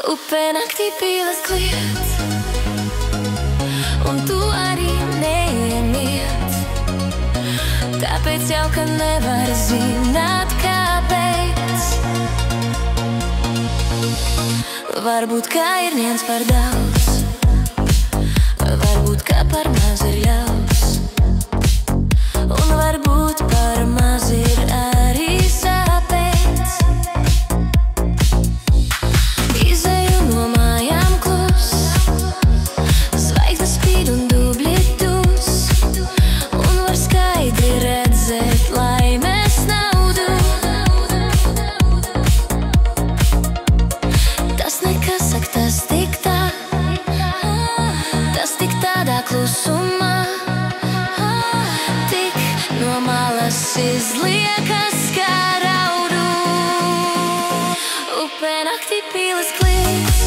Upē naktī pīles kliedz, un tu arī neiemiet. Tāpēc jau, ka nevar zināt, kāpēc. Varbūt, kā ir viens par daudz, varbūt, kā par maz ir ļaus, un varbūt par maz ir arī sāpēc. Izeju no mājām klus, zvaigznes spīd un dubļi dus, un var skaidri redzēt laimes naudu. Tas nekas saka, tas tik tā, tas tik tādā klusumā, tik no malas izliekas kā raudu. Upē naktī pīles kliedz,